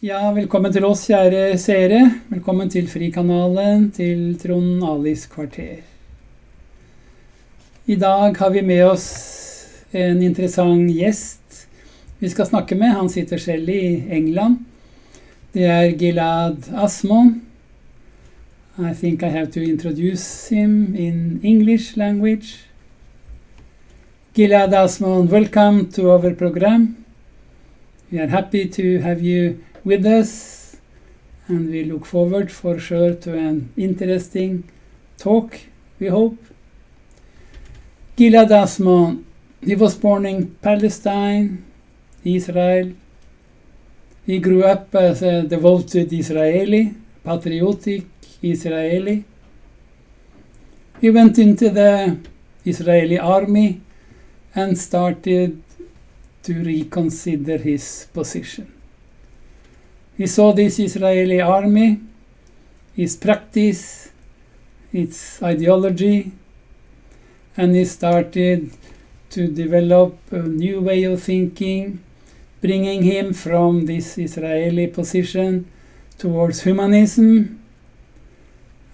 Ja, velkommen til oss, kjære seere. Velkommen til Frikanalen, til Trond Alis kvarter. I dag har vi med oss en interessant gjest vi skal snakke med. Han sitter selv i England. Det er Gilad Atzmon. I think I have to introduce him in English language. Gilad Atzmon, welcome to our program. We are happy to have you with us, and we look forward for sure to an interesting talk, we hope. Gilad Atzmon, he was born in Palestine, Israel. He grew up as a devoted Israeli, patriotic Israeli. He went into the Israeli army and started to reconsider his position. He saw this Israeli army, its practice, its ideology, and he started to develop a new way of thinking, bringing him from this Israeli position towards humanism.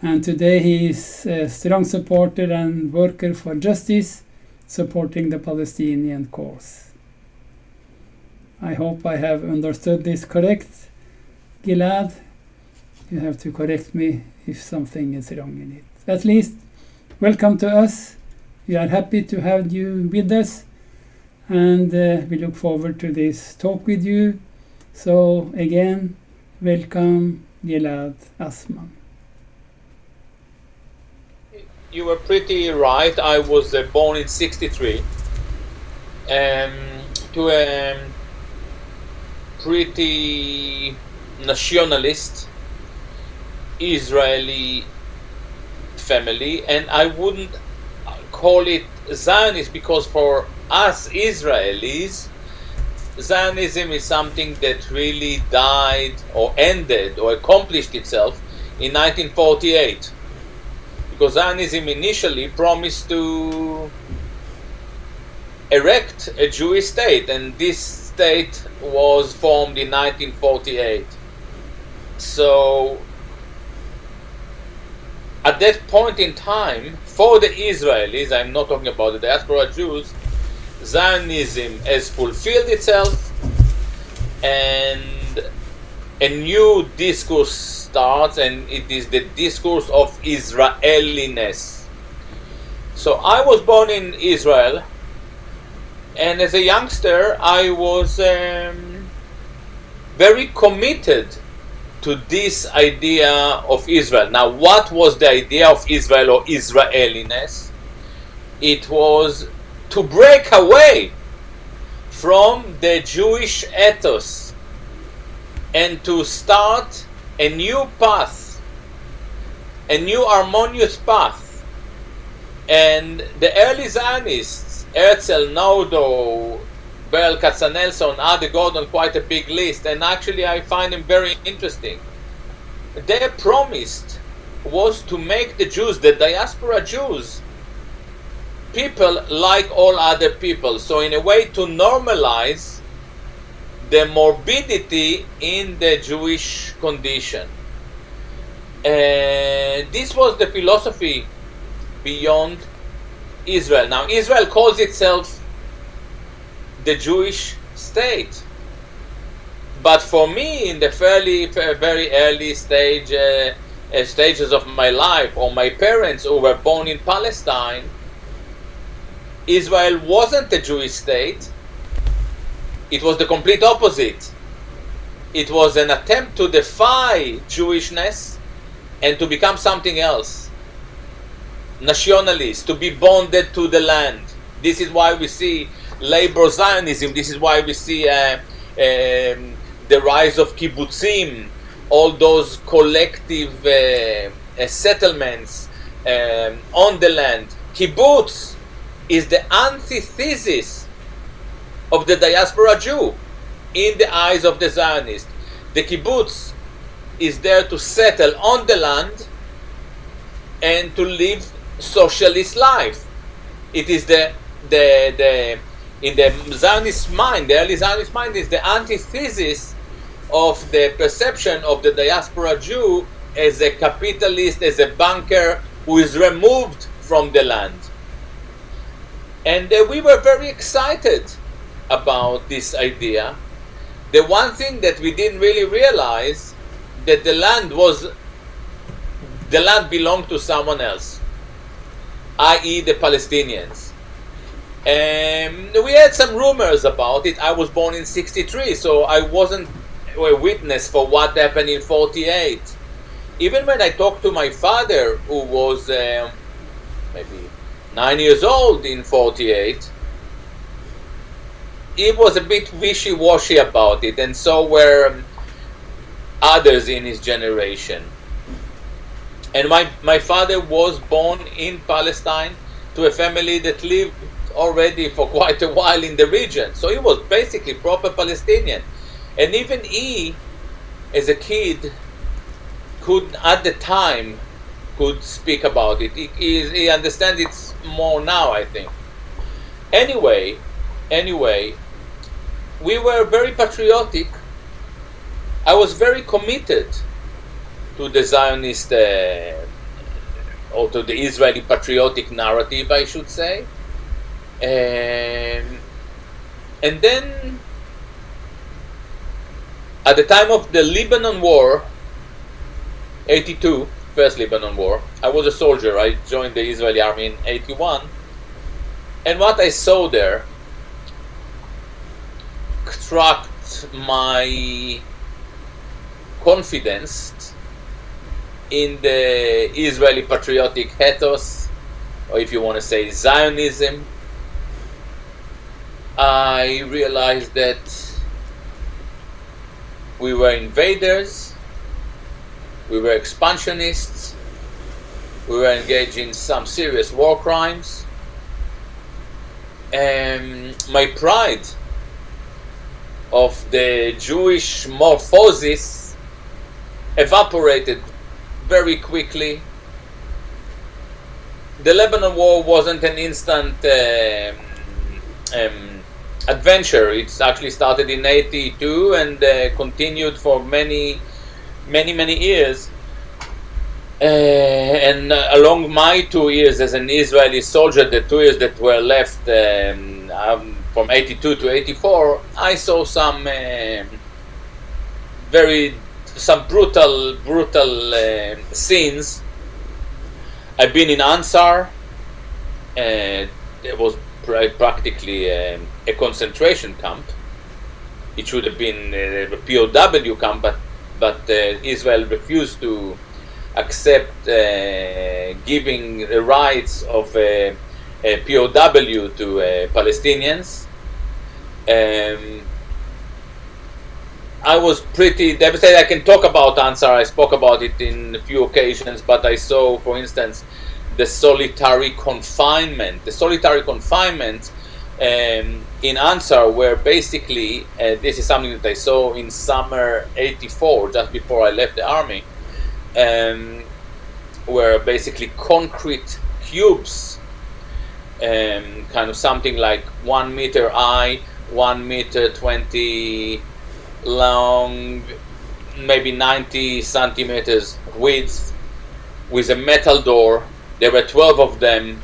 And today he is a strong supporter and worker for justice, supporting the Palestinian cause. I hope I have understood this correct. Gilad, you have to correct me if something is wrong in it. At least, welcome to us. We are happy to have you with us, and we look forward to this talk with you. So again, welcome, Gilad Atzmon. You were pretty right. I was born in '63 to a pretty nationalist Israeli family, and I wouldn't call it Zionist because for us Israelis, Zionism is something that really died or ended or accomplished itself in 1948, because Zionism initially promised to erect a Jewish state, and this state was formed in 1948. So at that point in time, for the Israelis, I'm not talking about the diaspora Jews, Zionism has fulfilled itself, and a new discourse starts, and it is the discourse of Israeliness. So I was born in Israel, and as a youngster I was very committed to this idea of Israel. Now, what was the idea of Israel or Israeliness? It was to break away from the Jewish ethos and to start a new path, a new harmonious path. And the early Zionists, Herzl, Nodo, Berl, Katzenelson, Adi Gordon, quite a big list, and actually I find them very interesting. Their promise was to make the Jews, the diaspora Jews, people like all other people. So in a way to normalize the morbidity in the Jewish condition. This was the philosophy beyond Israel. Now Israel calls itself the Jewish state, but for me, in the very early stages of my life, or my parents who were born in Palestine, Israel wasn't a Jewish state. It was the complete opposite. It was an attempt to defy Jewishness and to become something else. Nationalist, to be bonded to the land. This is why we see labor Zionism. This is why we see the rise of kibbutzim, all those collective settlements on the land. Kibbutz is the antithesis of the diaspora Jew in the eyes of the Zionist. The kibbutz is there to settle on the land and to live socialist life. It is in the Zionist mind, the early Zionist mind, is the antithesis of the perception of the diaspora Jew as a capitalist, as a banker who is removed from the land. And we were very excited about this idea. The one thing that we didn't really realize, that the land belonged to someone else, i.e. the Palestinians. We had some rumors about it. I was born in 63, so I wasn't a witness for what happened in 48. Even when I talked to my father, who was maybe 9 years old in 48, he was a bit wishy-washy about it, and so were others in his generation. And my father was born in Palestine to a family that lived already for quite a while in the region. So he was basically proper Palestinian. And even he, as a kid, could, at the time, could speak about it. He understands it more now, I think. Anyway, we were very patriotic. I was very committed to the Zionist, or to the Israeli patriotic narrative, I should say. And then, at the time of the Lebanon War, 82, first Lebanon War, I was a soldier. I joined the Israeli army in 81. And what I saw there struck my confidence in the Israeli patriotic ethos, or if you want to say Zionism. I realized that we were invaders, we were expansionists, we were engaged in some serious war crimes, and my pride of the Jewish morphosis evaporated very quickly. The Lebanon War wasn't an instant adventure. It's actually started in 82 and continued for many years. And along my 2 years as an Israeli soldier, the 2 years that were left from 82 to 84, I saw some brutal scenes. I've been in Ansar. It was practically a concentration camp. It should have been a POW camp, but Israel refused to accept giving the rights of a POW to Palestinians. I was pretty devastated. I can talk about Ansar. I spoke about it in a few occasions, but I saw, for instance, the solitary confinement. The solitary confinement in Ansar, where basically, this is something that I saw in summer 84, just before I left the army, where basically concrete cubes, kind of something like 1 meter high, 1 meter 20 long, maybe 90 centimeters width, with a metal door. There were 12 of them,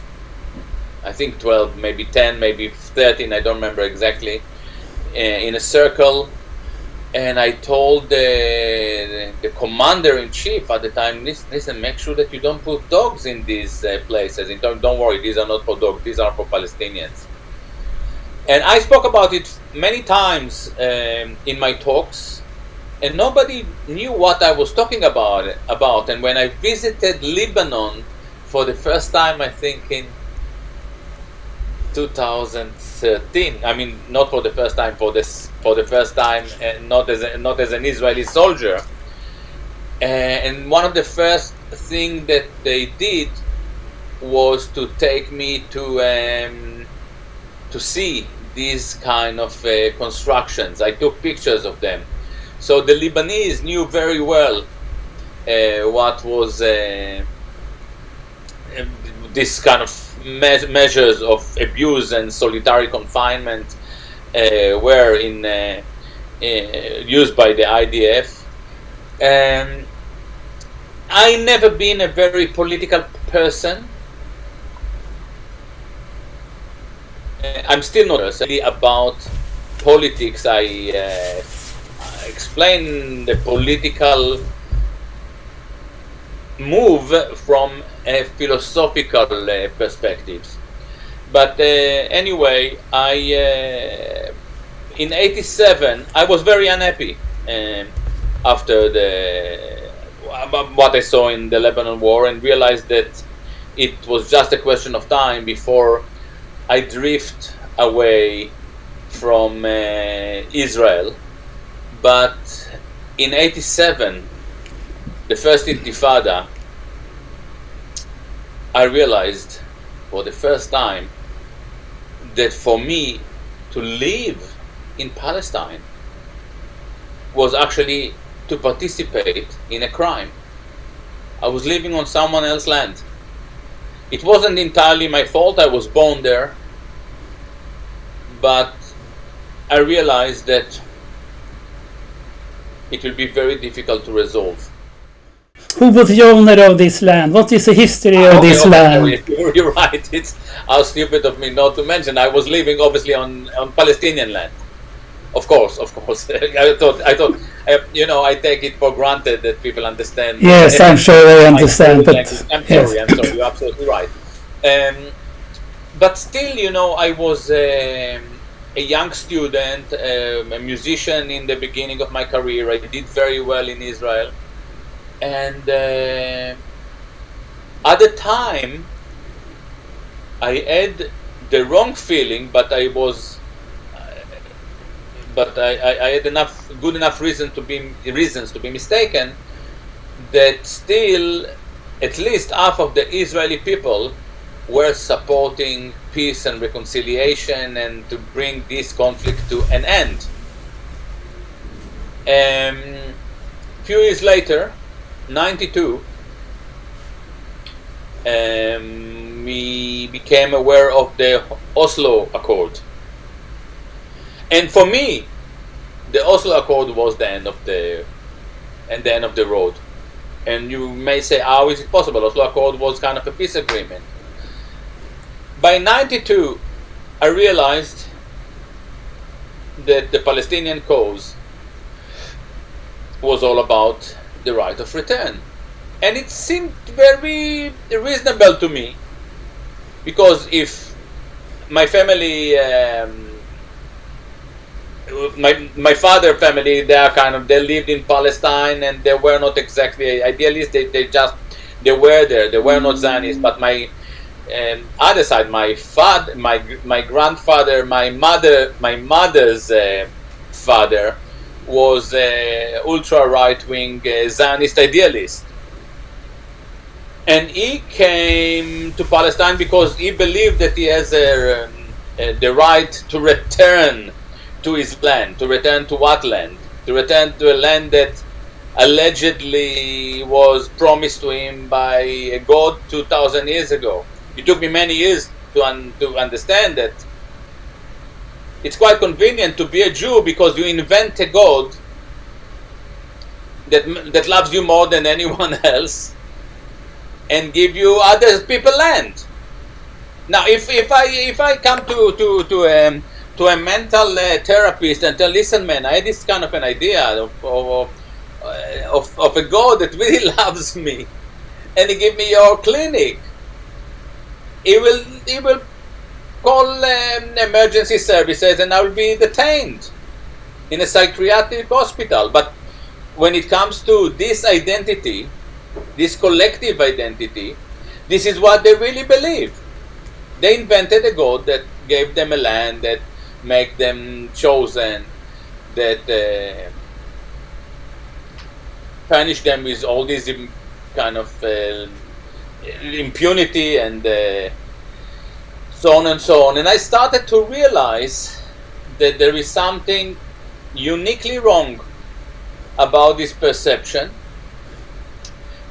I think 12, maybe 10, maybe 13, I don't remember exactly, in a circle. And I told the commander-in-chief at the time, listen, make sure that you don't put dogs in these places. And don't worry, these are not for dogs, these are for Palestinians. And I spoke about it many times in my talks, and nobody knew what I was talking about. And when I visited Lebanon for the first time, I think in 2013, I mean, not for the first time, for the first time, not as an Israeli soldier. And one of the first things that they did was to take me to see these kind of constructions. I took pictures of them. So the Lebanese knew very well what was this kind of measures of abuse and solitary confinement were used by the IDF. I never been a very political person. I'm still not really about politics. I explain the political move from a philosophical perspectives. But anyway, in '87 I was very unhappy after what I saw in the Lebanon war, and realized that it was just a question of time before I drift away from Israel. But in '87, the first Intifada, I realized for the first time that for me to live in Palestine was actually to participate in a crime. I was living on someone else's land. It wasn't entirely my fault. I was born there. But I realized that it will be very difficult to resolve. Who was the owner of this land? What is the history of this land? You're right. It's how stupid of me not to mention. I was living obviously on Palestinian land. Of course. I thought. I take it for granted that people understand. Yes, I'm sure they understand. But I'm sorry. You're absolutely right. But still, I was a young student, a musician in the beginning of my career. I did very well in Israel, and at the time, I had the wrong feeling, but I had good enough reasons to be mistaken, that still at least half of the Israeli people were supporting peace and reconciliation and to bring this conflict to an end. Few years later, '92, we became aware of the Oslo Accord. And for me, the Oslo Accord was the end of the road. And you may say, how is it possible? Oslo Accord was kind of a peace agreement. By '92, I realized that the Palestinian cause was all about the right of return. And it seemed very reasonable to me, because if my family, my father family, they lived in Palestine, and they were not exactly idealists. They were there. They were not Zionists. But my other side, my father, my grandfather, my mother's father was ultra right-wing Zionist idealist, and he came to Palestine because he believed that he has the right to return to his land. To return to what land? To return to a land that allegedly was promised to him by a God 2,000 years ago. It took me many years to understand that it's quite convenient to be a Jew, because you invent a God that loves you more than anyone else and give you other people land. Now, if I come to a mental therapist and tell, listen, man, I had this kind of an idea of a God that really loves me, and he give me your clinic, he will call emergency services, and I will be detained in a psychiatric hospital. But when it comes to this identity, this collective identity, this is what they really believe. They invented a God that gave them a land, that make them chosen, that punish them with all this kind of impunity and so on and so on. And I started to realize that there is something uniquely wrong about this perception.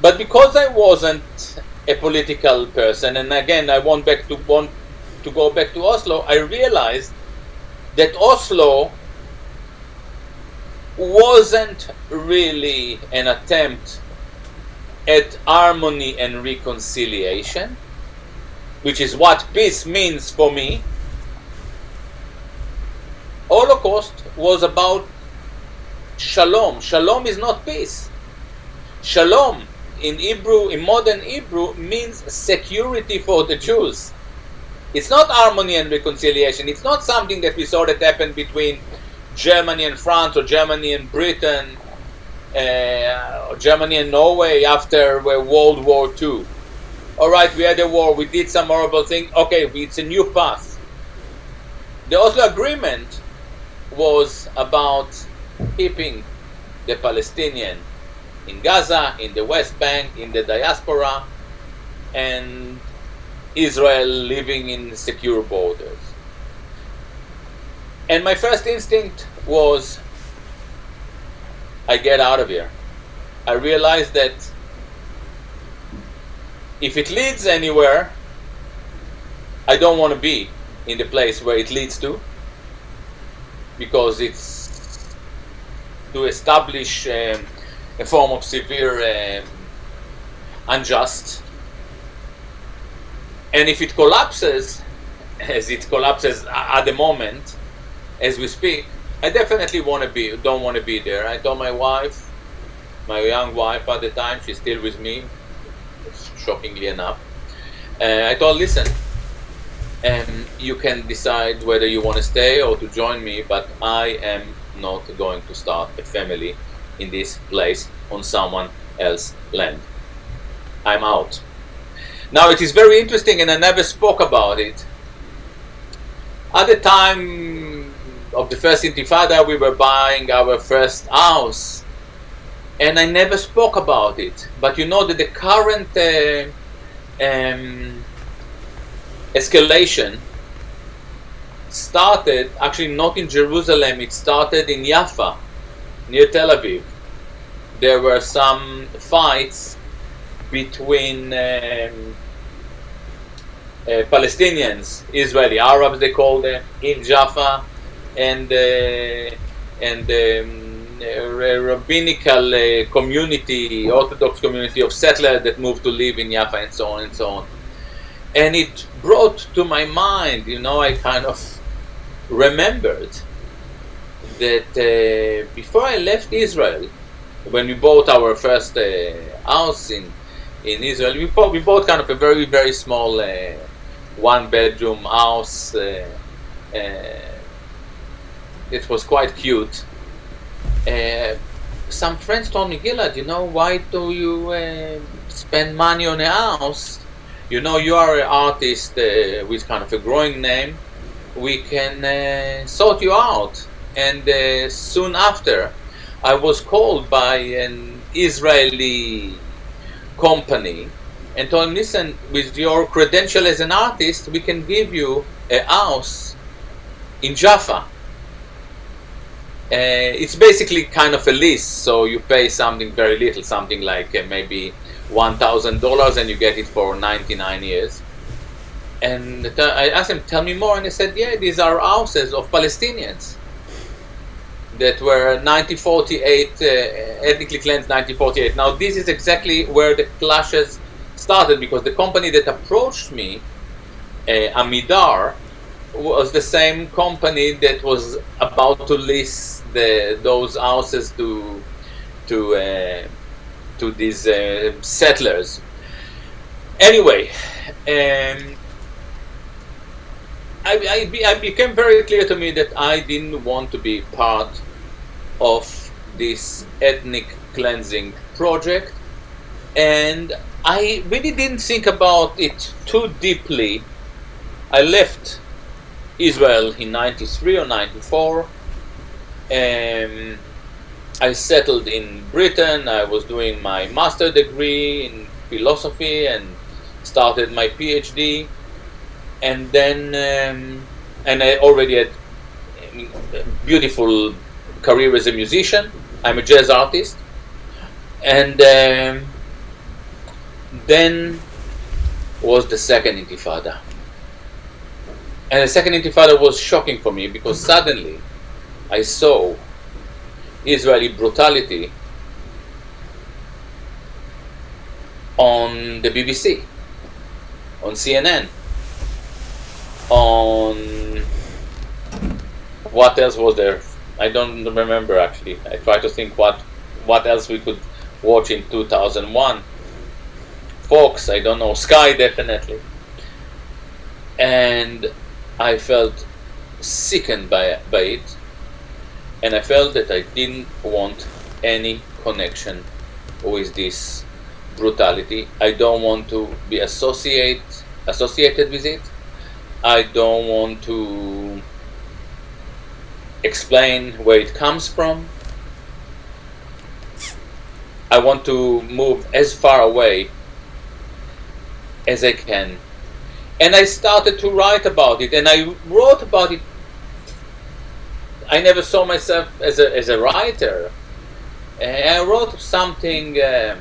But because I wasn't a political person, and again I want to go back to Oslo, I realized that Oslo wasn't really an attempt at harmony and reconciliation, which is what peace means for me. Holocaust was about shalom. Shalom is not peace. Shalom in Hebrew, in modern Hebrew, means security for the Jews. It's not harmony and reconciliation. It's not something that we saw that happened between Germany and France, or Germany and Britain, or Germany and Norway after World War II. All right, we had a war, we did some horrible thing. Okay, it's a new path. The Oslo Agreement was about keeping the Palestinian in Gaza, in the West Bank, in the diaspora, and Israel living in secure borders. And my first instinct was, I get out of here. I realized that if it leads anywhere, I don't want to be in the place where it leads to, because it's to establish a form of severe unjust. And if it collapses, as it collapses at the moment, as we speak, I definitely don't want to be there. I told my wife, my young wife at the time, she's still with me, shockingly enough. I told, listen, you can decide whether you want to stay or to join me, but I am not going to start a family in this place on someone else's land. I'm out. Now, it is very interesting, and I never spoke about it. At the time of the first Intifada, we were buying our first house, and I never spoke about it. But you know that the current escalation started, actually not in Jerusalem, it started in Jaffa, near Tel Aviv. There were some fights between Palestinians, Israeli Arabs they call them, in Jaffa, and rabbinical community, Orthodox community of settlers that moved to live in Jaffa, and so on and so on. And it brought to my mind, I kind of remembered that before I left Israel, when we bought our first house in Israel, we bought kind of a very, very small one-bedroom house. It was quite cute. Some friends told me, Gilad, why do you spend money on a house? You are an artist with kind of a growing name. We can sort you out. And soon after, I was called by an Israeli company and told him, listen, with your credential as an artist, we can give you a house in Jaffa. It's basically kind of a lease, so you pay something very little, something like maybe $1,000, and you get it for 99 years. And I asked him, tell me more, and he said, yeah, these are houses of Palestinians that were 1948, ethnically cleansed 1948. Now this is exactly where the clashes started, because the company that approached me, Amidar, was the same company that was about to lease those houses to these settlers. Anyway, I became very clear to me that I didn't want to be part of this ethnic cleansing project, and I really didn't think about it too deeply. I left Israel in 93 or 94. I settled in Britain. I was doing my master's degree in philosophy and started my PhD. And then, and I already had a beautiful career as a musician. I'm a jazz artist. And then was the second Intifada. And the second Intifada was shocking for me, because suddenly I saw Israeli brutality on the BBC, on CNN, on what else was there? I don't remember actually. I try to think what else we could watch in 2001. Fox, I don't know, Sky definitely. And I felt sickened by it, and I felt that I didn't want any connection with this brutality. I don't want to be associated with it. I don't want to explain where it comes from. I want to move as far away as I can. And I started to write about it, and I wrote about it. I never saw myself as a writer. I wrote something to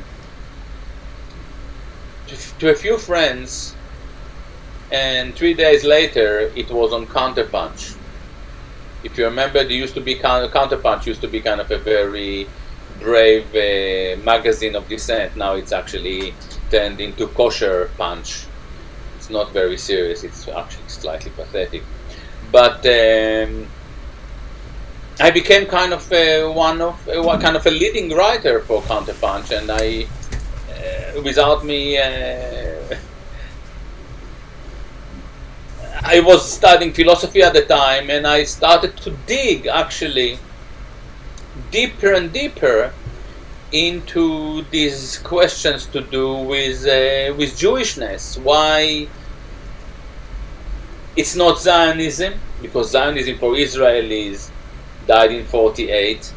a few friends, and 3 days later it was on Counterpunch. If you remember, there used to be Counterpunch used to be kind of a very brave magazine of dissent. Now it's actually turned into Kosher Punch. It's not very serious. It's actually slightly pathetic. But I became kind of a leading writer for Counterpunch, and I, without me, I was studying philosophy at the time, and I started to dig actually deeper and deeper into these questions to do with Jewishness. Why it's not Zionism, because Zionism for Israelis died in 1948,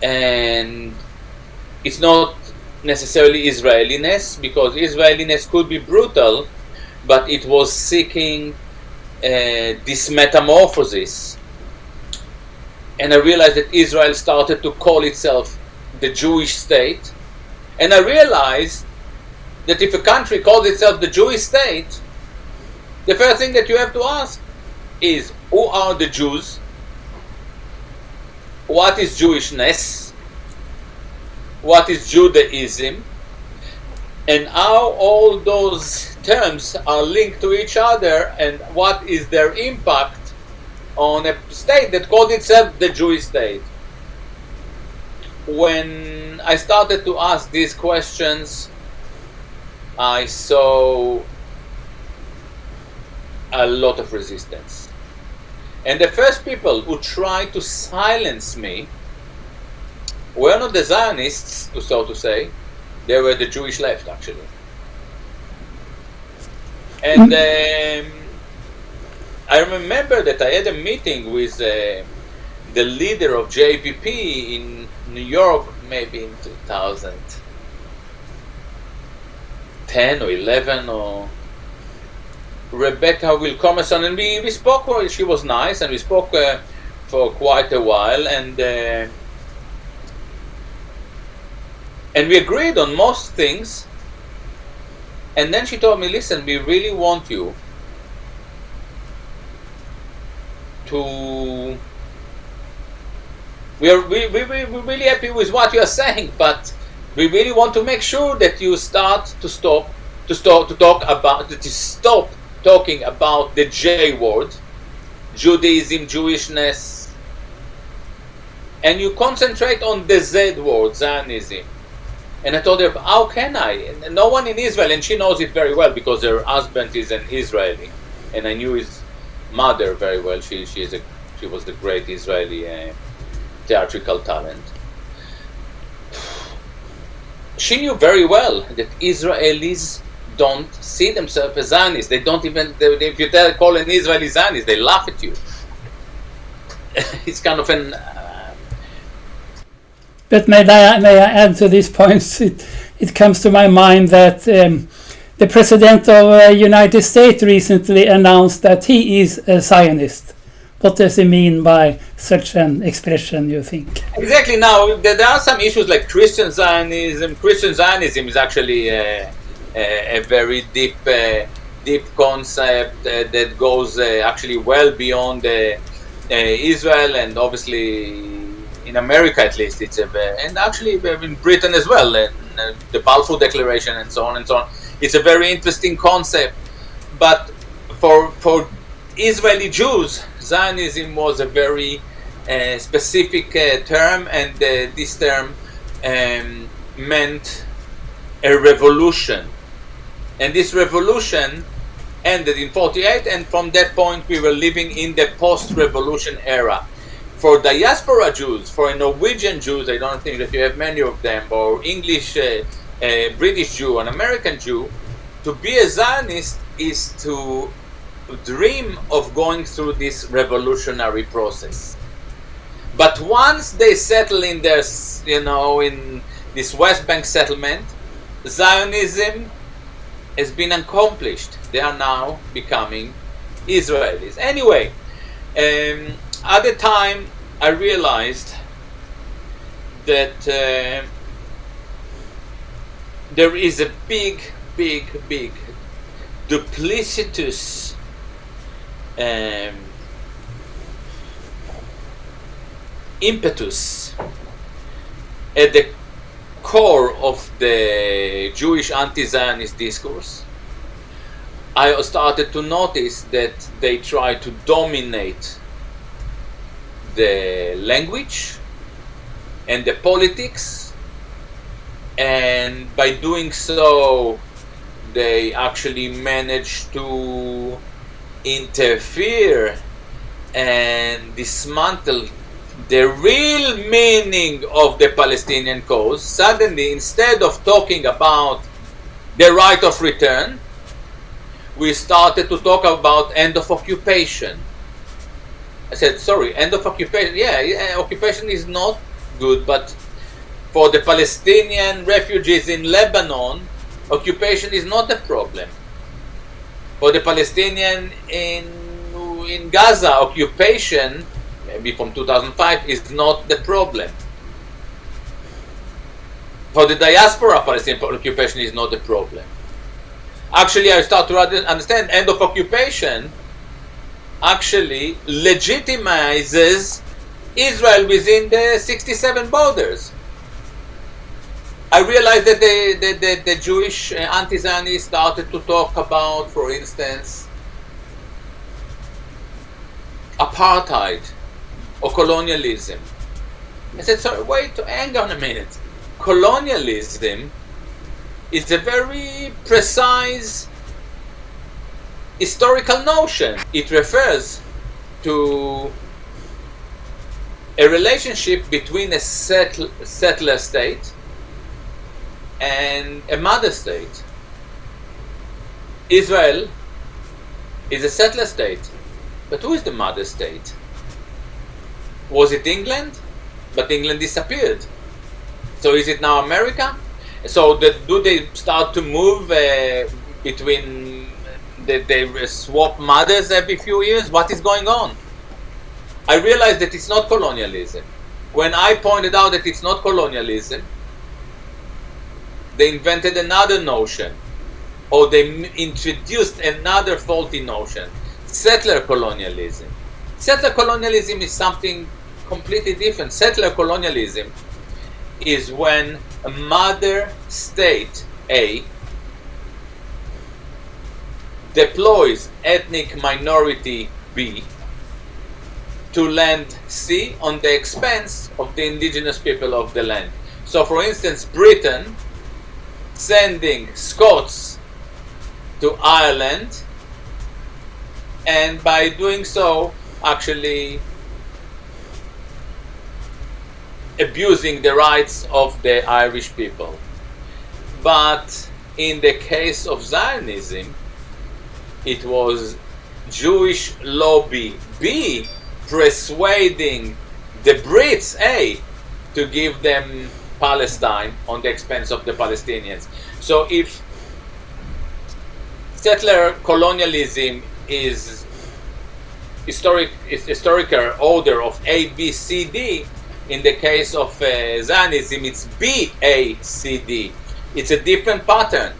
and it's not necessarily Israeliness, because Israeliness could be brutal, but it was seeking this metamorphosis. And I realized that Israel started to call itself the Jewish state, and I realized that if a country calls itself the Jewish state, the first thing that you have to ask is, who are the Jews? What is Jewishness? What is Judaism? And how all those terms are linked to each other, and what is their impact on a state that called itself the Jewish state. When I started to ask these questions, I saw a lot of resistance. And the first people who tried to silence me were not the Zionists, so to say. They were the Jewish left, actually. And I remember that I had a meeting with the leader of JPP in New York, maybe in 2010 or 11, or Rebecca Wilcomerson, and we spoke. She was nice, and we spoke for quite a while, and we agreed on most things. And then she told me, listen, we really want you to... We're really happy with what you're saying, but we really want to make sure that you stop talking about the J word, Judaism, Jewishness, and you concentrate on the Z word, Zionism. And I told her, how can I? And no one in Israel, and she knows it very well because her husband is an Israeli, and I knew his mother very well. She was the great Israeli theatrical talent. She knew very well that Israelis don't see themselves as Zionists. They don't even, if you call an Israeli Zionist, they laugh at you. It's kind of an... But may I add to these points? It comes to my mind that the President of United States recently announced that he is a Zionist. What does he mean by such an expression, you think? Exactly. Now, there are some issues like Christian Zionism. Christian Zionism is actually a very deep concept that goes actually well beyond Israel, and obviously in America at least, it's and actually in Britain as well, and the Balfour Declaration and so on and so on. It's a very interesting concept, but for Israeli Jews, Zionism was a very specific term, and this term meant a revolution, and this revolution ended in 48, and from that point we were living in the post-revolution era. For diaspora Jews, for Norwegian Jews, I don't think that you have many of them, or English, British Jew, an American Jew, to be a Zionist is to dream of going through this revolutionary process. But once they settle in their, in this West Bank settlement, Zionism has been accomplished. They are now becoming Israelis. Anyway, at the time I realized that there is a big duplicitous impetus at the core of the Jewish anti-Zionist discourse. I started to notice that they try to dominate the language and the politics, and by doing so they actually managed to interfere and dismantle the real meaning of the Palestinian cause. Suddenly, instead of talking about the right of return, we started to talk about end of occupation. I said, sorry, end of occupation. Yeah, occupation is not good, but for the Palestinian refugees in Lebanon, occupation is not a problem. For the Palestinian in Gaza, occupation, maybe from 2005, is not the problem. For the diaspora, Palestinian occupation is not the problem. Actually, I start to understand end of occupation actually legitimizes Israel within the 67 borders. I realized that the Jewish anti-Zionists started to talk about, for instance, apartheid or colonialism. I said, sorry, wait, hang on a minute. Colonialism is a very precise historical notion. It refers to a relationship between a settler state and a mother state. Israel is a settler state, but who is the mother state? Was it England? But England disappeared. So is it now America? So do they start to move between, they swap mothers every few years? What is going on? I realized that it's not colonialism. When I pointed out that it's not colonialism, they invented another notion, or they introduced another faulty notion, settler colonialism. Settler colonialism is something completely different. Settler colonialism is when a mother state A deploys ethnic minority B to land C on the expense of the indigenous people of the land. So for instance, Britain sending Scots to Ireland, and by doing so actually abusing the rights of the Irish people. But in the case of Zionism, it was Jewish lobby B persuading the Brits A to give them Palestine on the expense of the Palestinians. So if settler colonialism is historical order of A, B, C, D, in the case of Zionism, it's B, A, C, D. It's a different pattern.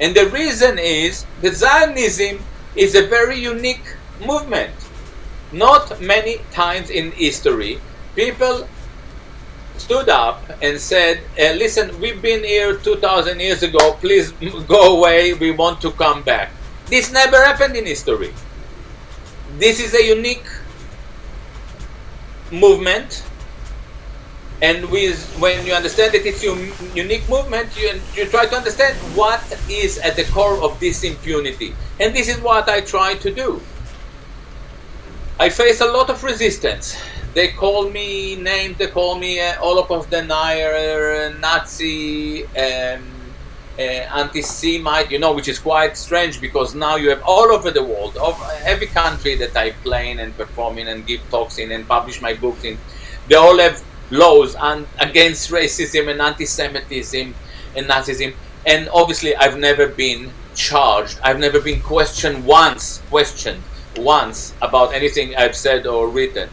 And the reason is that Zionism is a very unique movement. Not many times in history, people stood up and said, listen, we've been here 2,000 years ago, please go away, we want to come back. This never happened in history. This is a unique movement, and when you understand that it's a unique movement, you try to understand what is at the core of this impunity. And this is what I try to do. I face a lot of resistance. They call me names, they call me Holocaust denier, Nazi, anti-Semite, which is quite strange, because now you have all over the world, of every country that I play in and perform in and give talks in and publish my books in, they all have laws against racism and anti-Semitism and Nazism. And obviously I've never been charged, I've never been questioned once about anything I've said or written.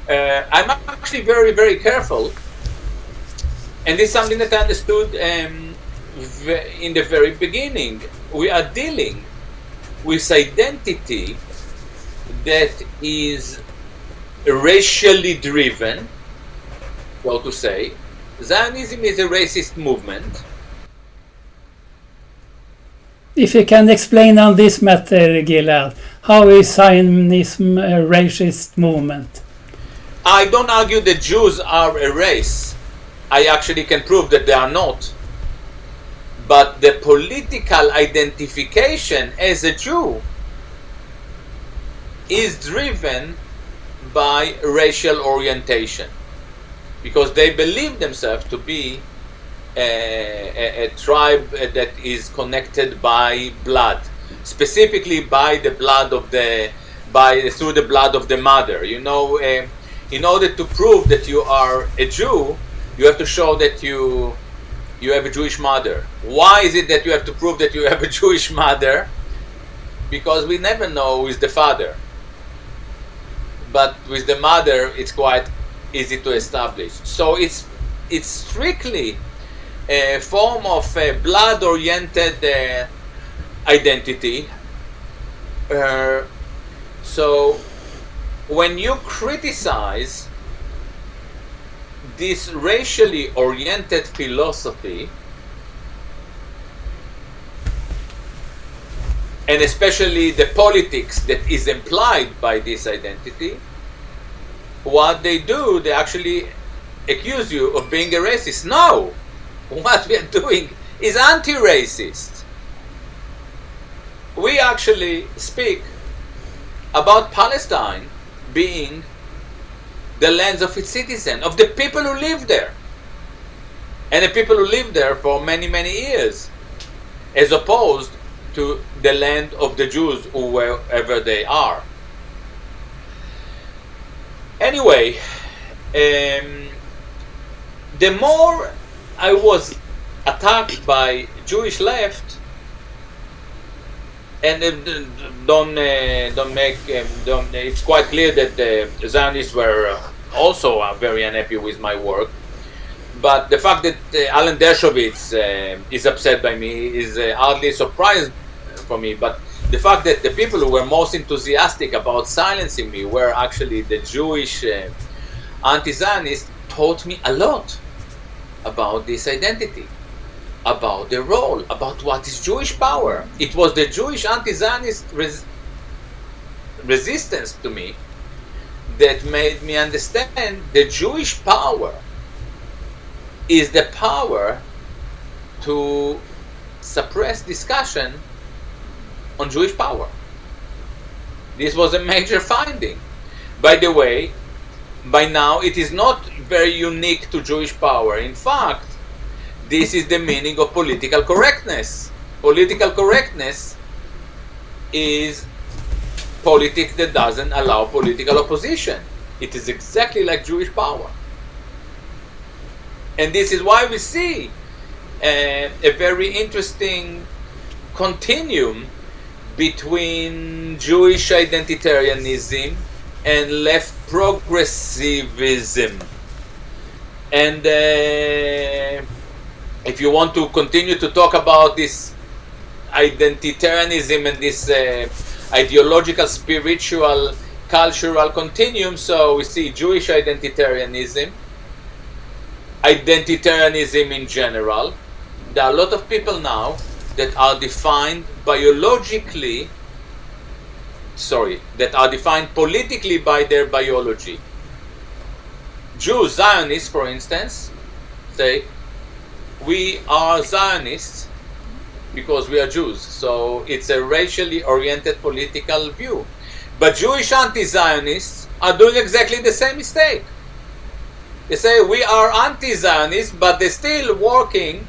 I'm actually very, very careful, and this is something that I understood in the very beginning. We are dealing with identity that is racially driven, so to say. Zionism is a racist movement. If you can explain on this matter, Gilad, how is Zionism a racist movement? I don't argue that Jews are a race. I actually can prove that they are not. But the political identification as a Jew is driven by racial orientation, because they believe themselves to be a tribe that is connected by blood, specifically by the blood of through the blood of the mother. In order to prove that you are a Jew, you have to show that you have a Jewish mother. Why is it that you have to prove that you have a Jewish mother? Because we never know who is the father. But with the mother, it's quite easy to establish. So it's strictly a form of blood-oriented identity. So when you criticize this racially oriented philosophy, and especially the politics that is implied by this identity, what they do, they actually accuse you of being a racist. No! What we are doing is anti-racist. We actually speak about Palestine being the lands of its citizens, of the people who live there, and the people who live there for many, many years, as opposed to the land of the Jews, wherever they are. Anyway, the more I was attacked by Jewish left, and it's quite clear that the Zionists were also very unhappy with my work. But the fact that Alan Dershowitz is upset by me is hardly a surprise for me. But the fact that the people who were most enthusiastic about silencing me were actually the Jewish anti-Zionists taught me a lot about this identity, about the role, about what is Jewish power. It was the Jewish anti-Zionist resistance to me that made me understand the Jewish power is the power to suppress discussion on Jewish power. This was a major finding. By the way, by now it is not very unique to Jewish power. In fact, this is the meaning of political correctness. Political correctness is politics that doesn't allow political opposition. It is exactly like Jewish power. And this is why we see a very interesting continuum between Jewish identitarianism and left progressivism. And if you want to continue to talk about this identitarianism and this ideological, spiritual, cultural continuum, so we see Jewish identitarianism, identitarianism in general. There are a lot of people now that are defined biologically, that are defined politically by their biology. Jews, Zionists, for instance, say, we are Zionists because we are Jews. So it's a racially oriented political view. But Jewish anti-Zionists are doing exactly the same mistake. They say we are anti-Zionists, but they're still working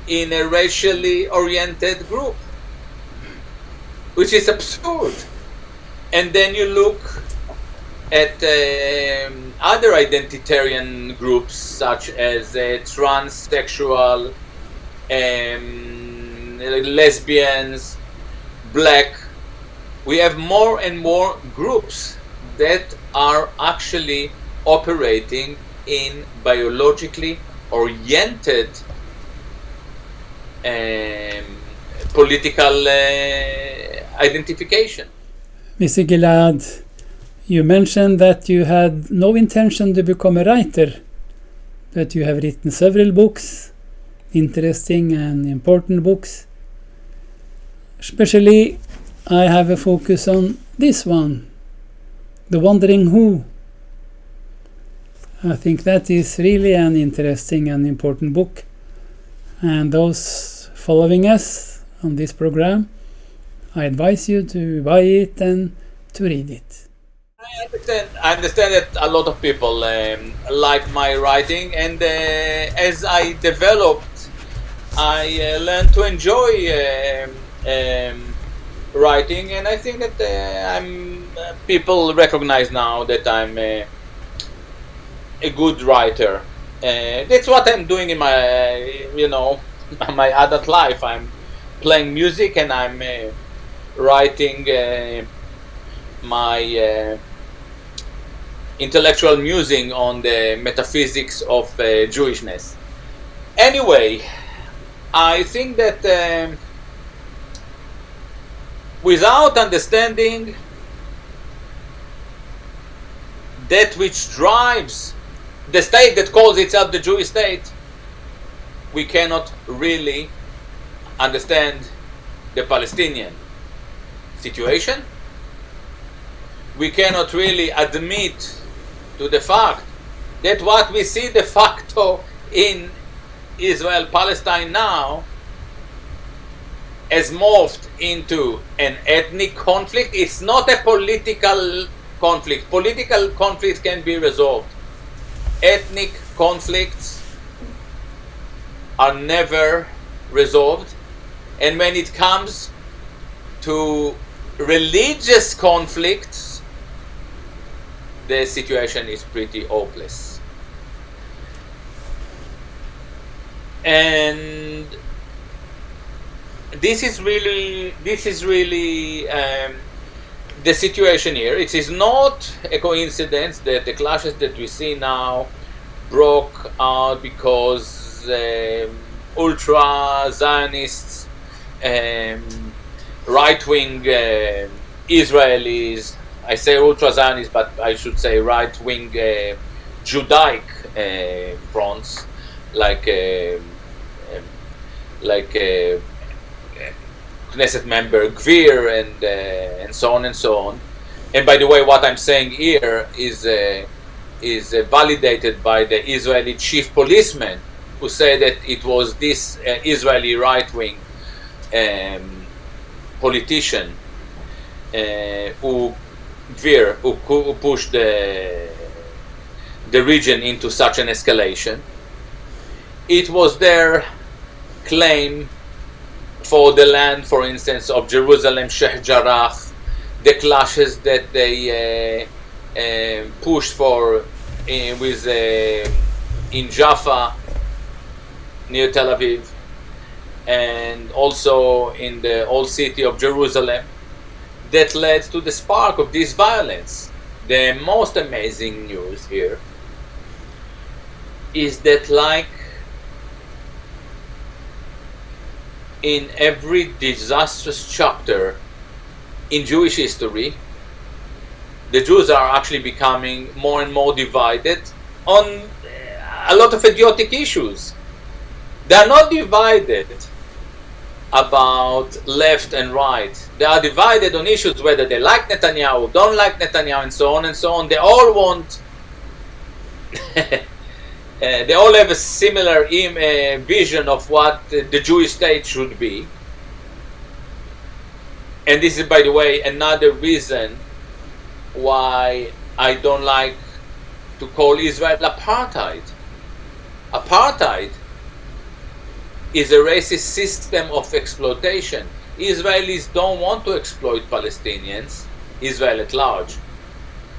in a racially oriented group, which is absurd. And then you look at other identitarian groups such as transsexual, lesbians, black. We have more and more groups that are actually operating in biologically oriented political identification. Mr. Gilad, you mentioned that you had no intention to become a writer, but you have written several books, interesting and important books. Especially, I have a focus on this one, The Wandering Who. I think that is really an interesting and important book. And those following us on this program, I advise you to buy it and to read it. I understand that a lot of people like my writing, and as I developed, I learned to enjoy writing, and I think that people recognize now that I'm a good writer. That's what I'm doing in my, my adult life. I'm playing music and I'm writing my intellectual musing on the metaphysics of Jewishness. Anyway, I think that without understanding that which drives the state that calls itself the Jewish state, we cannot really understand the Palestinian situation. We cannot really admit to the fact that what we see de facto in Israel-Palestine now has morphed into an ethnic conflict. It's not a political conflict. Political conflicts can be resolved. Ethnic conflicts are never resolved, and when it comes to religious conflicts, the situation is pretty hopeless. And this is really the situation here. It is not a coincidence that the clashes that we see now broke out because ultra Zionists, right-wing Israelis, I say ultra Zionists, but I should say right-wing Judaic fronts, like Knesset member Gvir and so on and so on. And by the way, what I'm saying here is validated by the Israeli chief policeman, who said that it was this Israeli right-wing politician who pushed the region into such an escalation. It was their claim for the land, for instance, of Jerusalem, Sheikh Jarrah, the clashes that they pushed for in Jaffa, near Tel Aviv, and also in the old city of Jerusalem, that led to the spark of this violence. The most amazing news here is that, like in every disastrous chapter in Jewish history, the Jews are actually becoming more and more divided on a lot of idiotic issues. They are not divided about left and right. They are divided on issues whether they like Netanyahu, don't like Netanyahu, and so on and so on. They all want they all have a similar vision of what the Jewish state should be. And this is, by the way, another reason why I don't like to call Israel apartheid. Apartheid is a racist system of exploitation. Israelis don't want to exploit Palestinians, Israel at large.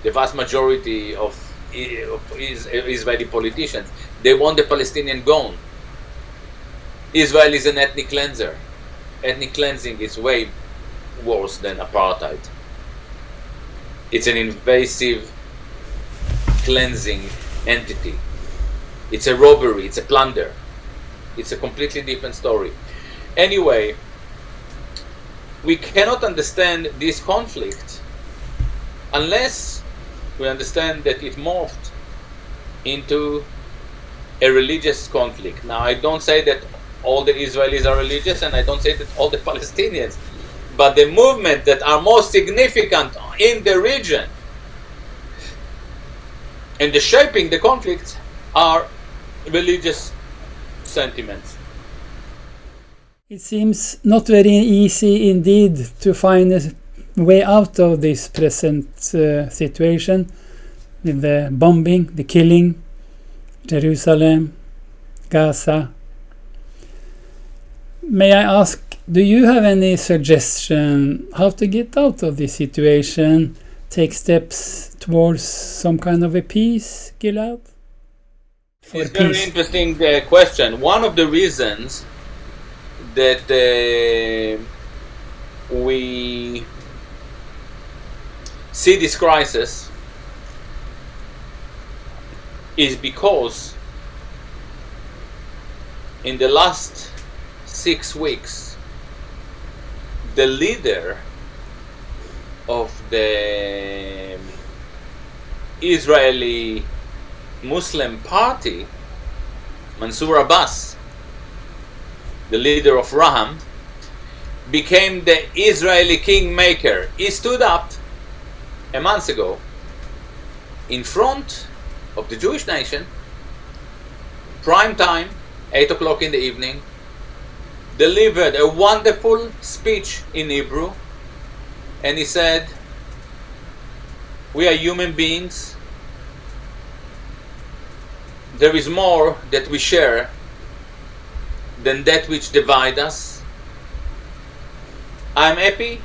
The vast majority of Israeli politicians, they want the Palestinian gone. Israel is an ethnic cleanser. Ethnic cleansing is way worse than apartheid. It's an invasive cleansing entity. It's a robbery, it's a plunder. It's a completely different story. Anyway, we cannot understand this conflict unless we understand that it morphed into a religious conflict. Now, I don't say that all the Israelis are religious, and I don't say that all the Palestinians, but the movement that are most significant in the region and the shaping the conflicts are religious sentiments. It seems not very easy indeed to find a way out of this present situation with the bombing, the killing, Jerusalem, Gaza. May I ask, do you have any suggestion how to get out of this situation, take steps towards some kind of a peace, Gilad? It's a very interesting question. One of the reasons that we see this crisis is because in the last 6 weeks, the leader of the Israeli Muslim party, Mansour Abbas, the leader of Raham, became the Israeli kingmaker. He stood up a month ago in front of the Jewish nation, prime time, 8 o'clock in the evening, delivered a wonderful speech in Hebrew, and he said, "We are human beings. There is more that we share than that which divides us. I'm happy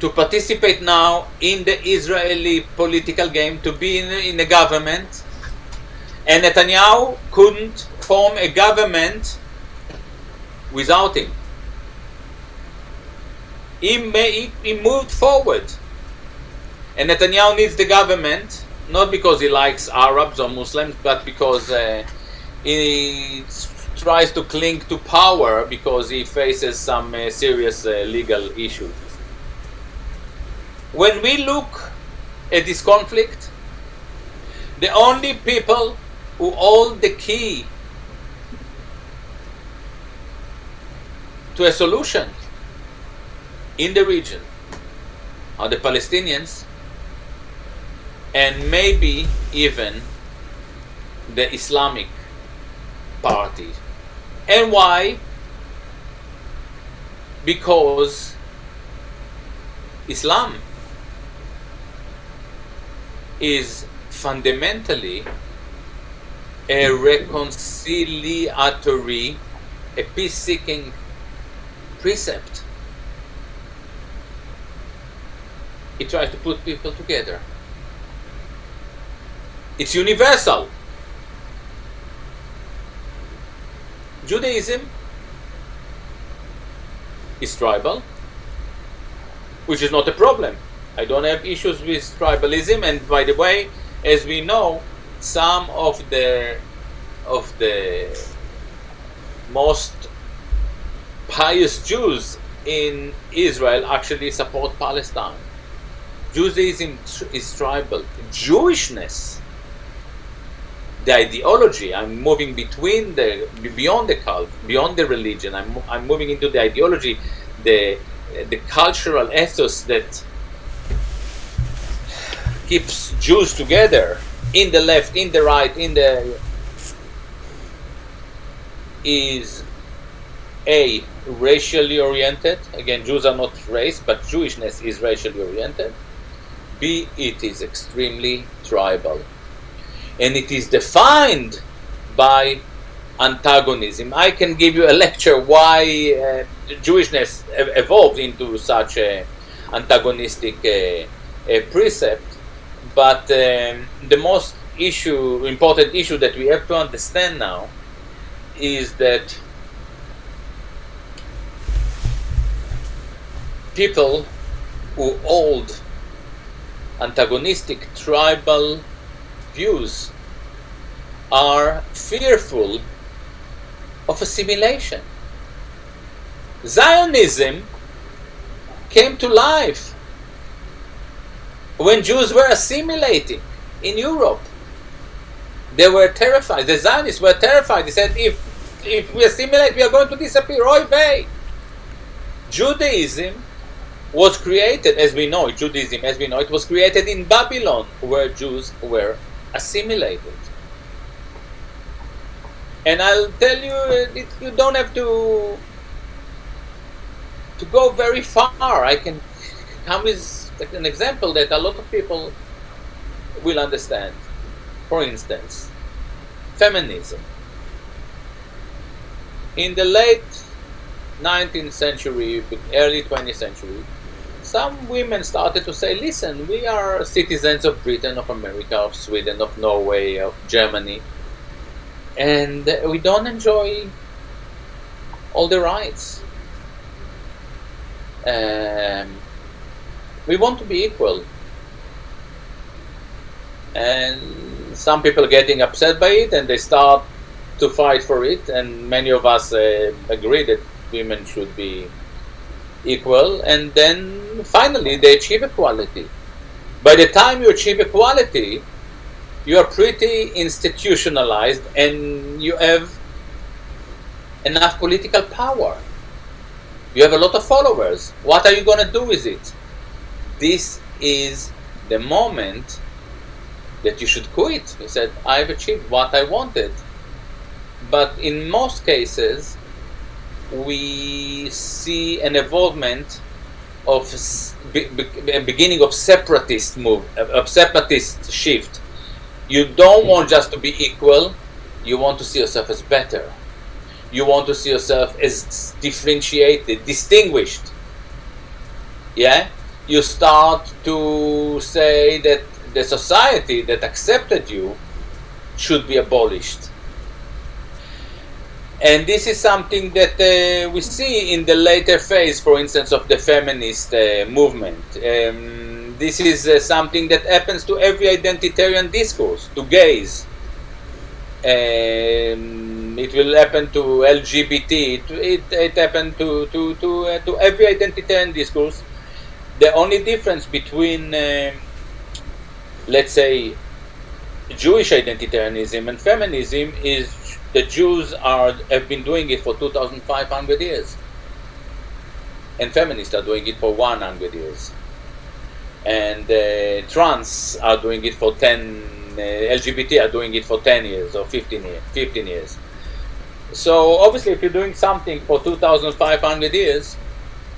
to participate now in the Israeli political game, to be in a government, and Netanyahu couldn't form a government without him. He moved forward, and Netanyahu needs the government not because he likes Arabs or Muslims, but because he tries to cling to power because he faces some serious legal issues. When we look at this conflict, the only people who hold the key to a solution in the region are the Palestinians, and maybe even the Islamic party. And why? Because Islam is fundamentally a reconciliatory, a peace-seeking precept. It tries to put people together. It's universal. Judaism is tribal, which is not a problem. I don't have issues with tribalism, and by the way, as we know, some of the most pious Jews in Israel actually support Palestine. Judaism is tribal. the ideology. I'm moving beyond the cult, beyond the religion. I'm moving into the ideology, the cultural ethos that keeps Jews together, in the left, in the right, is racially oriented. Again, Jews are not race, but Jewishness is racially oriented. B, it is extremely tribal. And it is defined by antagonism. I can give you a lecture why Jewishness evolved into such an antagonistic precept, but the most important issue that we have to understand now is that people who hold antagonistic tribal views are fearful of assimilation. Zionism came to life when Jews were assimilating in Europe. They were terrified. The Zionists were terrified. They said, if we assimilate, we are going to disappear. Oy vey. Judaism was created, as we know it, it was created in Babylon, where Jews were assimilated. And I'll tell you, you don't have to go very far. I can come with an example that a lot of people will understand. For instance, feminism. In the late 19th century, early 20th century, some women started to say, listen, we are citizens of Britain, of America, of Sweden, of Norway, of Germany, and we don't enjoy all the rights. We want to be equal. And some people are getting upset by it, and they start to fight for it, and many of us agree that women should be equal, and then finally they achieve equality. By the time you achieve equality, you are pretty institutionalized and you have enough political power. You have a lot of followers. What are you going to do with it? This is the moment that you should quit. You said, I've achieved what I wanted. But in most cases, we see an evolvement of beginning of separatist shift. You don't want just to be equal. You want to see yourself as better. You want to see yourself as differentiated, distinguished. Yeah? You start to say that the society that accepted you should be abolished. And this is something that we see in the later phase, for instance, of the feminist movement. This is something that happens to every identitarian discourse, to gays. It will happen to LGBT. It happened to every identitarian discourse. The only difference between, let's say, Jewish identitarianism and feminism is the Jews have been doing it for 2,500 years, and feminists are doing it for 100 years, and trans are doing it for 10. LGBT are doing it for 10 years or 15 years. So obviously, if you're doing something for 2,500 years,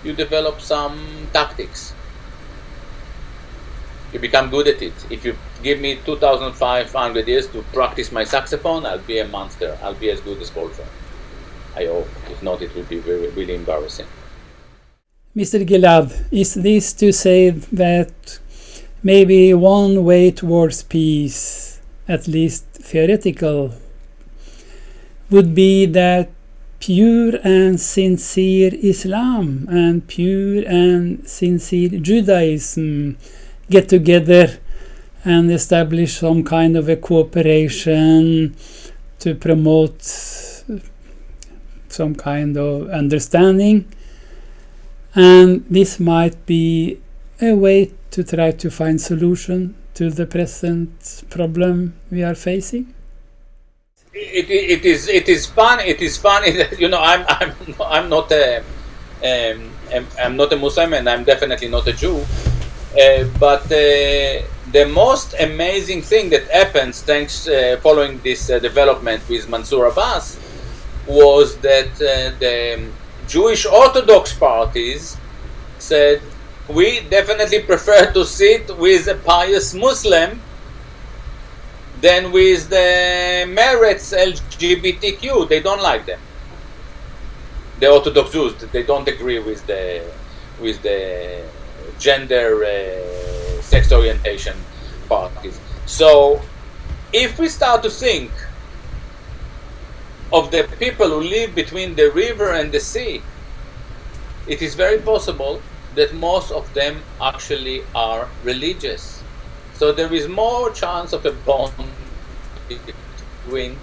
you develop some tactics. You become good at it. If you give me 2,500 years to practice my saxophone, I'll be a monster. I'll be as good as Coltrane. I hope. If not, it will be really embarrassing. Mr. Gilad, is this to say that maybe one way towards peace, at least theoretical, would be that pure and sincere Islam and pure and sincere Judaism get together and establish some kind of a cooperation to promote some kind of understanding, and this might be a way to try to find solution to the present problem we are facing? it is fun. It is funny that, you know, I'm not a I'm not a Muslim, and I'm definitely not a Jew. But the most amazing thing that happens, thanks following this development with Mansour Abbas, was that the Jewish Orthodox parties said, we definitely prefer to sit with a pious Muslim than with the Meretz LGBTQ. They don't like them. The Orthodox Jews, they don't agree with the gender sex orientation parties. So if we start to think of the people who live between the river and the sea, it is very possible that most of them actually are religious. So there is more chance of a bond between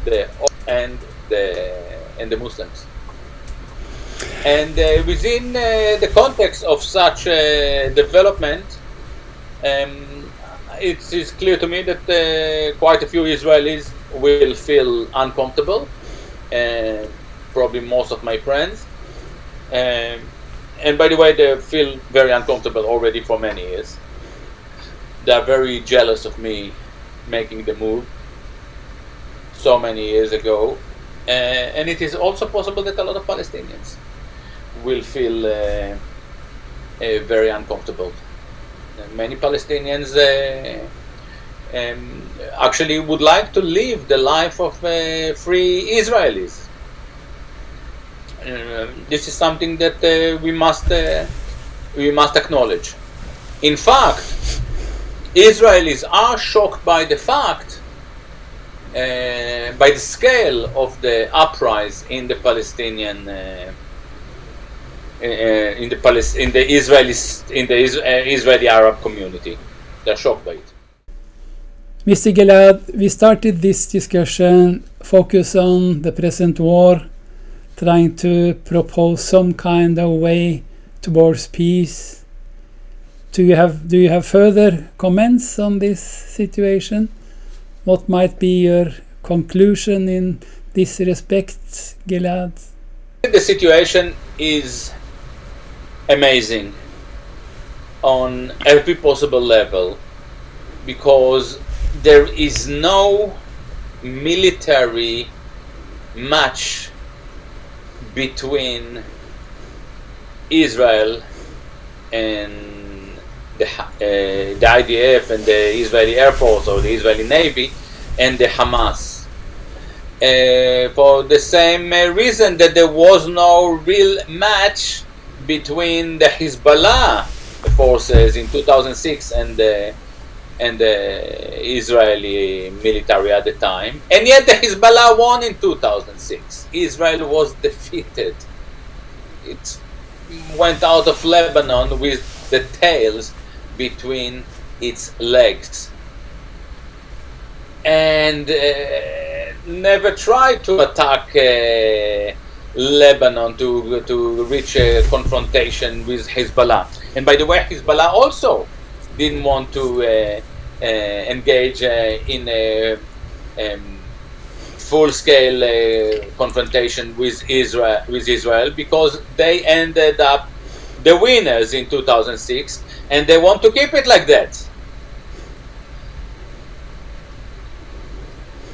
the Muslims. And within the context of such development, it is clear to me that quite a few Israelis will feel uncomfortable, probably most of my friends. And by the way, they feel very uncomfortable already for many years. They are very jealous of me making the move so many years ago. And it is also possible that a lot of Palestinians will feel very uncomfortable. Many Palestinians actually would like to live the life of free Israelis. This is something that we must acknowledge. In fact, Israelis are shocked by the fact, by the scale of the uprising in the Palestinian, in the Israeli Arab community. They're shocked by it. Mr. Gilad, we started this discussion focus on the present war, trying to propose some kind of way towards peace. Do you have further comments on this situation? What might be your conclusion in this respect, Gilad? The situation is amazing on every possible level, because there is no military match between Israel and the IDF and the Israeli Air Force or the Israeli Navy and the Hamas. For the same reason that there was no real match between the Hezbollah forces in 2006 and the Israeli military at the time, and yet the Hezbollah won in 2006. Israel was defeated. It went out of Lebanon with the tails between its legs, and never tried to attack Lebanon to reach a confrontation with Hezbollah. And by the way, Hezbollah also didn't want to engage in a full-scale confrontation with Israel, because they ended up the winners in 2006, and they want to keep it like that.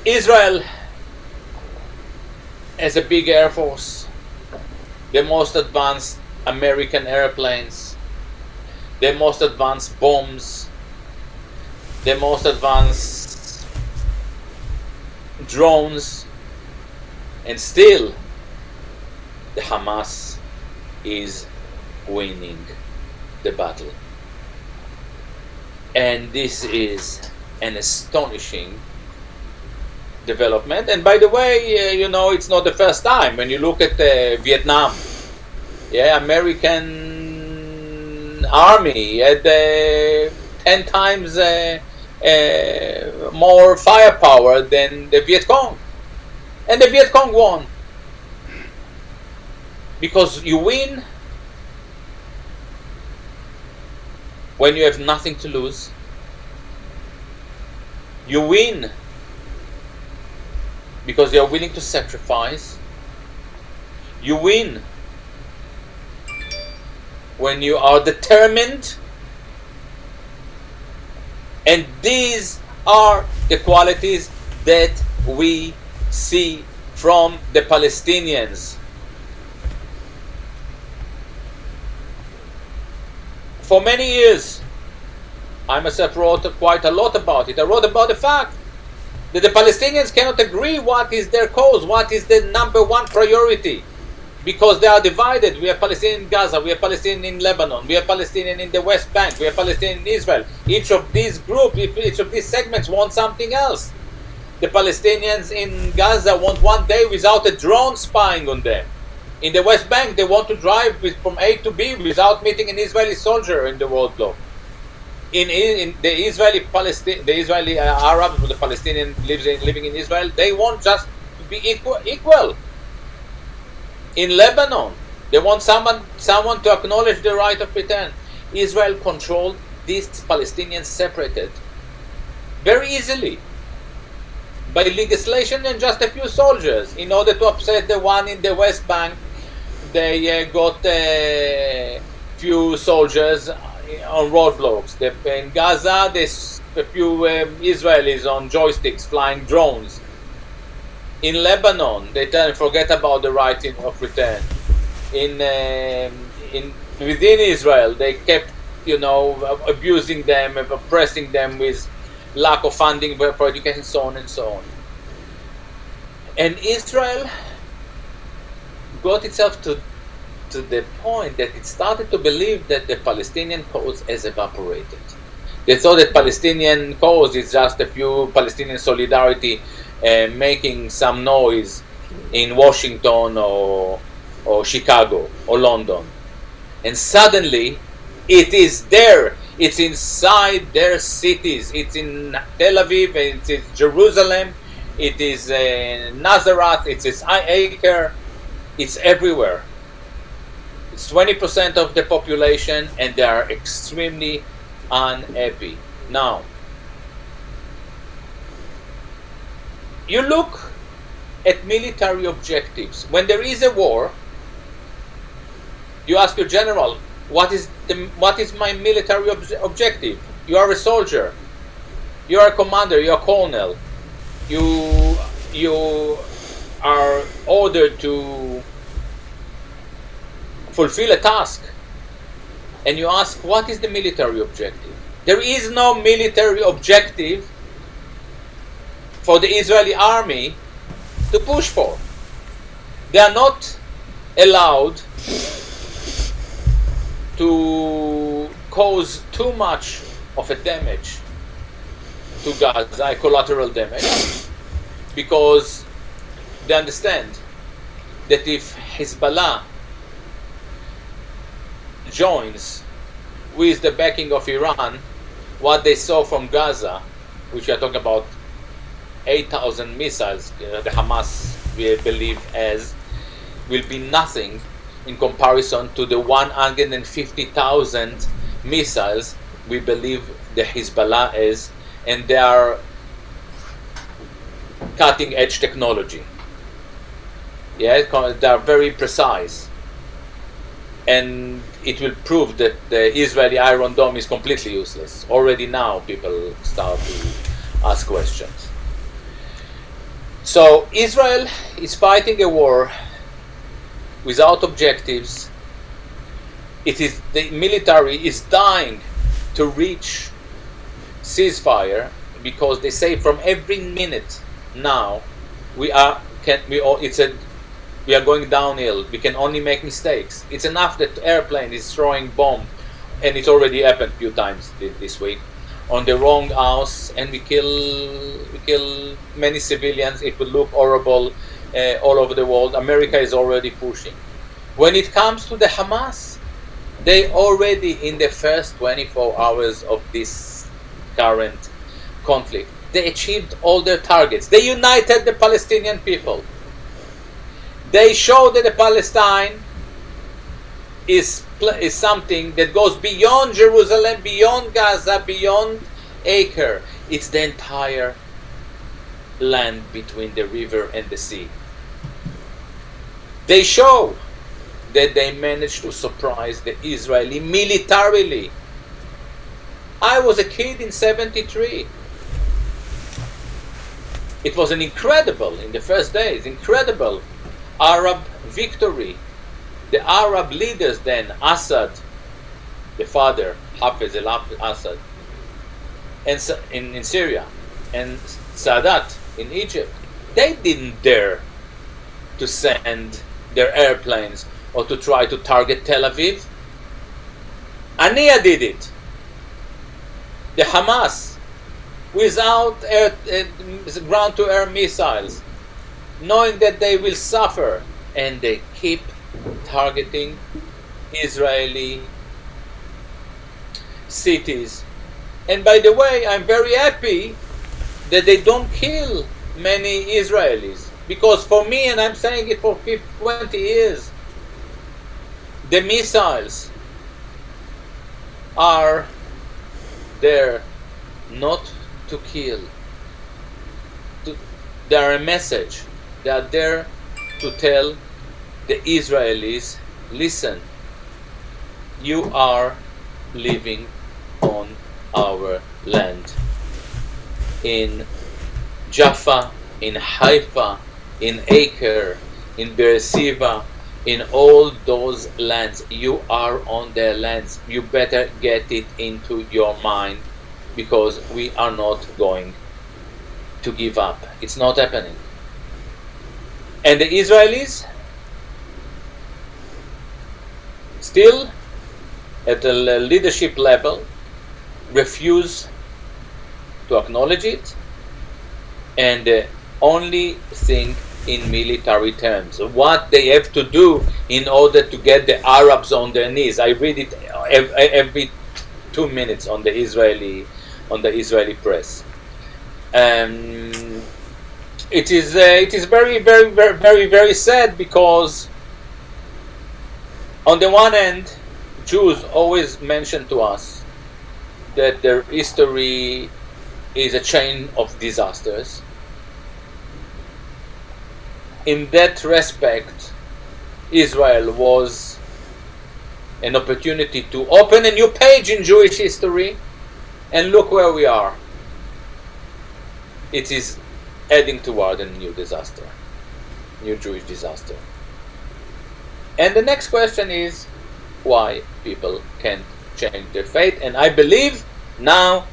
Israel has a big air force, the most advanced American airplanes, the most advanced bombs, the most advanced drones, and still the Hamas is winning the battle. And this is an astonishing development. And by the way, you know, it's not the first time. When you look at Vietnam, American army had 10 times more firepower than the Viet Cong, and the Viet Cong won, because you win when you have nothing to lose. You win because they are willing to sacrifice. You win when you are determined. And these are the qualities that we see from the Palestinians. For many years, I myself wrote quite a lot about it. I wrote about the fact that the Palestinians cannot agree what is their cause, what is the number one priority, because they are divided. We have Palestinian in Gaza, we have Palestinian in Lebanon, we have Palestinian in the West Bank, we have Palestinian in Israel. Each of these groups, each of these segments want something else. The Palestinians in Gaza want one day without a drone spying on them. In the West Bank, they want to drive from A to B without meeting an Israeli soldier in the roadblock. In the Israeli Arabs, the Palestinian living in Israel, they want just to be equal. In Lebanon, they want someone to acknowledge the right of return. Israel controlled these Palestinians separated very easily by legislation and just a few soldiers. In order to upset the one in the West Bank, they got a few soldiers on roadblocks. In Gaza, there's a few Israelis on joysticks flying drones. In Lebanon, they forget about the right of return. Within Israel, they kept, abusing them, oppressing them with lack of funding for education, so on and so on. And Israel got itself to the point that it started to believe that the Palestinian cause has evaporated. They thought that Palestinian cause is just a few Palestinian solidarity making some noise in Washington or Chicago or London. And suddenly it is there. It's inside their cities. It's in Tel Aviv, it's in Jerusalem, it is Nazareth, it's Acre, it's everywhere. It's 20% of the population, and they are extremely unhappy. Now, you look at military objectives. When there is a war, you ask your general, what is my military objective? You are a soldier. You are a commander. You are a colonel. You are ordered to fulfill a task, and you ask, what is the military objective? There is no military objective for the Israeli army to push for. They are not allowed to cause too much of a damage to Gaza, collateral damage, because they understand that if Hezbollah joins with the backing of Iran, what they saw from Gaza, which we are talking about 8,000 missiles, the Hamas, we believe, will be nothing in comparison to the 150,000 missiles we believe the Hezbollah is, and they are cutting edge technology. Yeah, they are very precise, and it will prove that the Israeli Iron Dome is completely useless. Already now people start to ask questions. So Israel is fighting a war without objectives. The military is dying to reach ceasefire, because they say from every minute now we are going downhill. We can only make mistakes. It's enough that airplane is throwing bomb, and it already happened a few times this week, on the wrong house, and we kill many civilians. It will look horrible all over the world. America is already pushing. When it comes to the Hamas, they already, in the first 24 hours of this current conflict, they achieved all their targets. They united the Palestinian people. They showed that the Palestine is something that goes beyond Jerusalem, beyond Gaza, beyond Acre. It's the entire land between the river and the sea. They show that they managed to surprise the Israeli militarily. I was a kid in 73. It was an incredible, in the first days, incredible Arab victory. The Arab leaders then, Assad, the father, Hafez al-Assad, and in Syria, and Sadat in Egypt, they didn't dare to send their airplanes or to try to target Tel Aviv. Ania did it. The Hamas, without ground-to-air missiles, knowing that they will suffer, and they keep targeting Israeli cities. And by the way, I'm very happy that they don't kill many Israelis, because for me, and I'm saying it for 20 years, the missiles are there not to kill. They are a message. They are there to tell the Israelis, listen, you are living on our land. In Jaffa, in Haifa, in Acre, in Beersheba, in all those lands, you are on their lands. You better get it into your mind, because we are not going to give up. It's not happening. And the Israelis still at the leadership level refuse to acknowledge it, and only think in military terms. What they have to do in order to get the Arabs on their knees. I read it every 2 minutes on the Israeli press. It is very, very, very, very, very sad, because on the one hand, Jews always mention to us that their history is a chain of disasters. In that respect, Israel was an opportunity to open a new page in Jewish history, and look where we are. It is heading toward a new disaster, new Jewish disaster. And the next question is why people can't change their fate. And I believe now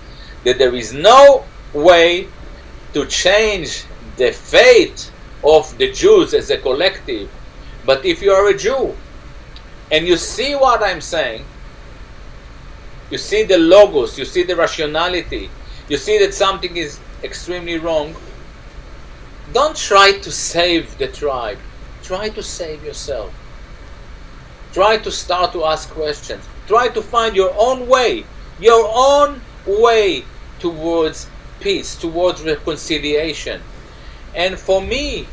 that there is no way to change the fate of the Jews as a collective. But if you are a Jew and you see what I'm saying, you see the logos, you see the rationality, you see that something is extremely wrong, don't try to save the tribe. Try to save yourself. Try to start to ask questions. Try to find your own way towards peace, towards reconciliation. And for me,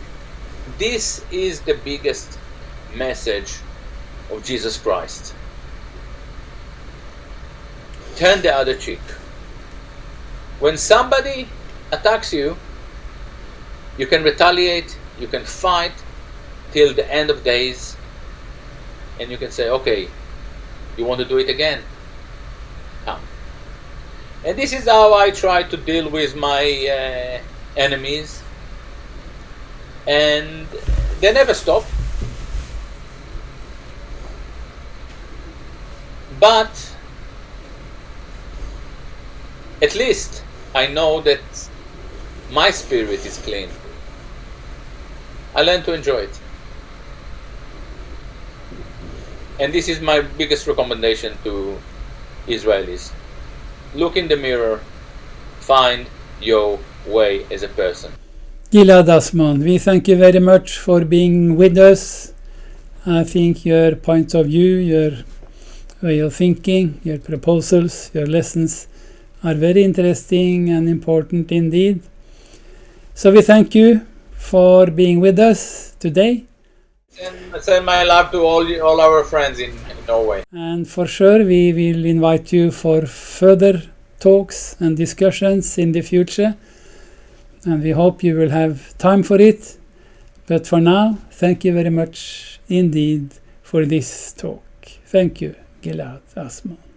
this is the biggest message of Jesus Christ. Turn the other cheek. When somebody attacks you, you can retaliate, you can fight till the end of days, and you can say, okay, you want to do it again? Come. And this is how I try to deal with my enemies, and they never stop. But at least I know that my spirit is clean. I learn to enjoy it. And this is my biggest recommendation to Israelis. Look in the mirror, find your way as a person. Gilad Atzmon, we thank you very much for being with us. I think your point of view, your way of thinking, your proposals, your lessons are very interesting and important indeed. So we thank you for being with us today. And send my love to all our friends in Norway. And for sure we will invite you for further talks and discussions in the future. and we hope you will have time for it. But for now, thank you very much indeed for this talk. Thank you, Gilad Atzmon.